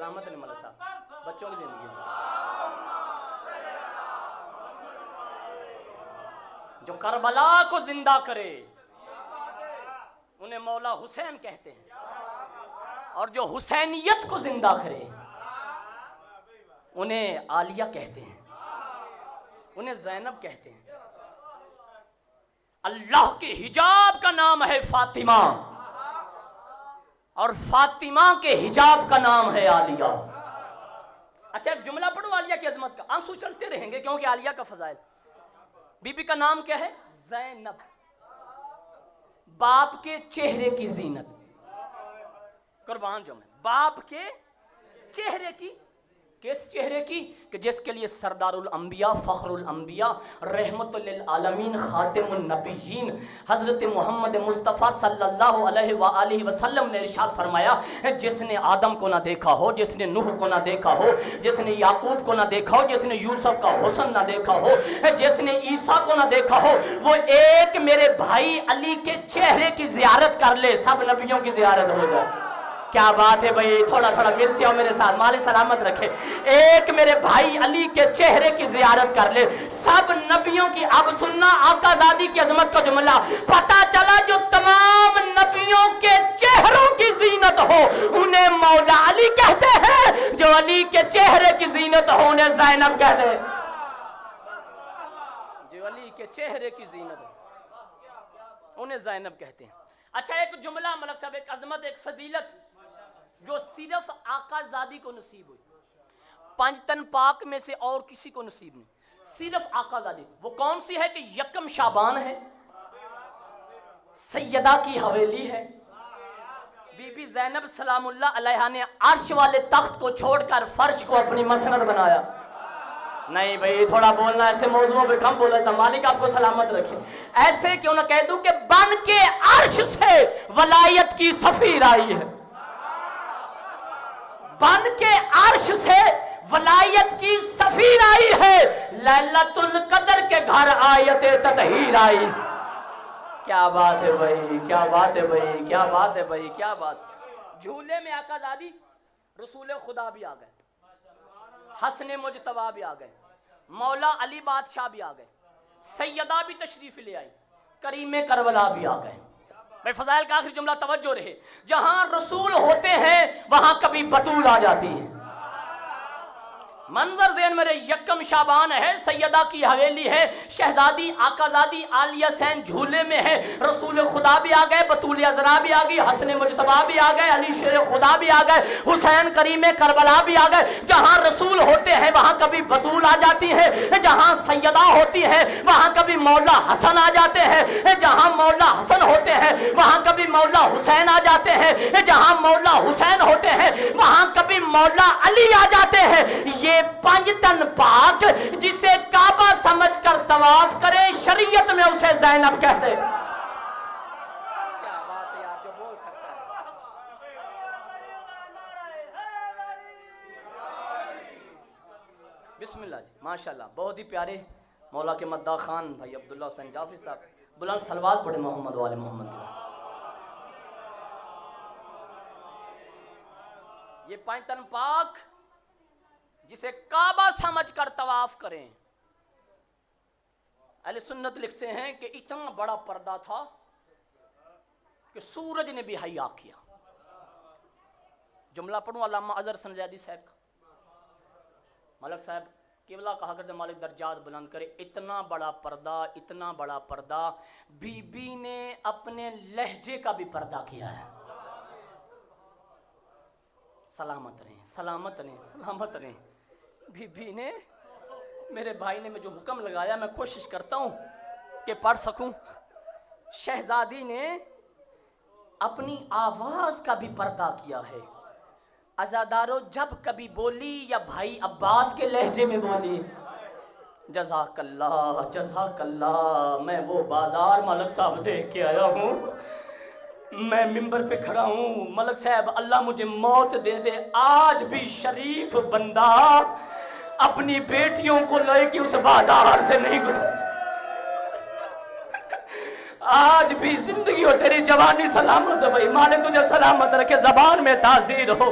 سلامت نے ملک صاحب بچوں کی زندگی جو کربلا کو زندہ کرے انہیں مولا حسین کہتے ہیں، اور جو حسینیت کو زندہ کرے انہیں عالیہ کہتے ہیں، انہیں زینب کہتے ہیں۔ اللہ کے حجاب کا نام ہے فاطمہ، اور فاطمہ کے حجاب کا نام ہے عالیہ۔ اچھا ایک جملہ پڑھو عالیہ کی عظمت کا، آنسو چلتے رہیں گے کیونکہ عالیہ کا فضائل۔ بی بی کا نام کیا ہے؟ زینب، باپ کے چہرے کی زینت، قربان جو میں باپ کے چہرے کی، کس چہرے کی؟ کہ جس کے لیے سردار الانبیاء، فخر الانبیاء، رحمت للعالمین، خاتم النبیین حضرت محمد مصطفیٰ صلی اللہ علیہ وآلہ وسلم نے ارشاد فرمایا، جس نے آدم کو نہ دیکھا ہو، جس نے نوح کو نہ دیکھا ہو، جس نے یعقوب کو نہ دیکھا ہو، جس نے یوسف کا حسن نہ دیکھا ہو، جس نے عیسیٰ کو نہ دیکھا ہو، وہ ایک میرے بھائی علی کے چہرے کی زیارت کر لے، سب نبیوں کی زیارت ہو جائے۔ کیا بات ہے بھائی، تھوڑا تھوڑا ملتے ہو میرے ساتھ، مال سلامت رکھے۔ ایک میرے بھائی علی کے چہرے کی زیارت کر لے، سب نبیوں کی۔ اب سننا آقا زادی کی عظمت کا جملہ، پتہ چلا جو تمام نبیوں کے چہروں کی زینت ہو انہیں مولا علی کہتے ہیں، جو علی کے چہرے کی زینت ہو انہیں زینب کہتے ہیں، جو علی کے چہرے کی زینت ہو انہیں زینب کہتے ہیں۔ اچھا ایک جملہ ملک صاحب، ایک عظمت، ایک فضیلت جو صرف آقا زادی کو نصیب ہوئی، پانچ تن پاک میں سے اور کسی کو نصیب نہیں، صرف آقا زادی۔ وہ کون سی ہے؟ کہ یکم شعبان ہے، سیدہ کی حویلی ہے، بی بی زینب سلام اللہ علیہا نے عرش والے تخت کو چھوڑ کر فرش کو اپنی مسند بنایا۔ نہیں بھئی تھوڑا بولنا، ایسے موضوعوں پہ کم بولا تھا، مالک آپ کو سلامت رکھے۔ ایسے کیوں نہ کہہ دوں کہ بن کے عرش سے ولایت کی سفیر آئی ہے، بن کے عرش سے ولایت کی سفیر آئی ہے، لیلۃ القدر کے گھر آیت تطہیر آئی۔ کیا بات ہے بھائی، کیا بات ہے بھائی، کیا بات ہے بھائی، کیا بات۔ جھولے میں آقا زادی رسول خدا بھی آ گئے، حسن مجتبیٰ بھی آ گئے، مولا علی بادشاہ بھی آ گئے، سیدہ بھی تشریف لے آئی، کریم کربلا بھی آ گئے۔ بھائی فضائل کا آخری جملہ توجہ رہے، جہاں رسول ہوتے ہیں وہاں کبھی بطول آ جاتی ہے۔ منظر ذہن میرے، یکم شعبان ہے، سیدہ کی حویلی ہے، شہزادی آقا زادی عالیہ سین جھولے میں ہے، رسول خدا بھی آ گئے، بطول عذرا بھی آ گئی، حسن مجتبیٰ بھی آ گئے، علی شیر خدا بھی آ گئے، حسین کریم کربلا بھی آ گئے۔ جہاں رسول ہوتے ہیں وہاں کبھی بطول آ جاتی ہے، جہاں سیدہ ہوتی ہے وہاں کبھی مولا حسن آ جاتے ہیں، جہاں مولا حسن ہوتے ہیں وہاں کبھی مولا حسین آ جاتے ہیں، جہاں مولا حسین ہوتے ہیں وہاں کبھی مولا علی آ جاتے ہیں۔ یہ پنج تن پاک جسے کعبہ سمجھ کر طواف کرے، شریعت میں اسے زینب کہتے ہیں۔ کیا بات ہے یار، جو بول سکتا ہے۔ بسم اللہ جی، ماشاءاللہ بہت ہی پیارے مولا کے مداح خان بھائی عبداللہ حسین جعفری صاحب، بلند صلوات پڑھے محمد والے محمد کی۔ یہ پانچ تن پاک جسے کعبہ سمجھ کر طواف کریں۔ اہل سنت لکھتے ہیں کہ اتنا بڑا پردہ تھا کہ سورج نے بھی حیا کیا۔ جملہ پڑھوں علامہ اظہر سنجیدی صاحب کا، ملک صاحب قبلہ کہا کرتے مالک درجات بلند کرے، اتنا بڑا پردہ، اتنا بڑا پردہ، بی بی نے اپنے لہجے کا بھی پردہ کیا ہے۔ سلامت رہیں، سلامت رہیں، سلامت رہیں۔ بی بی نے، میرے بھائی نے مجھے حکم لگایا، میں کوشش کرتا ہوں کہ پڑھ سکوں۔ شہزادی نے اپنی آواز کا بھی پردہ کیا ہے۔ عزادارو جب کبھی بولی یا بھائی عباس کے لہجے میں بولی، جزاک اللہ جزاک اللہ، میں وہ بازار ملک صاحب دیکھ کے آیا ہوں، میں ممبر پہ کھڑا ہوں، ملک صاحب اللہ مجھے موت دے دے، آج بھی شریف بندہ اپنی بیٹیوں کو لے کے اس بازار سے نہیں گزر، آج بھی زندگی ہو تیری جوانی سلامت ہو بھائی، مالک تجھے سلامت رکھے، زبان میں تاثیر ہو۔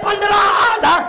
15,000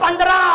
15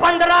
15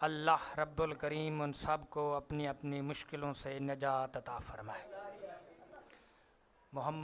اللہ رب الکریم ان سب کو اپنی اپنی مشکلوں سے نجات عطا فرمائے۔ محمد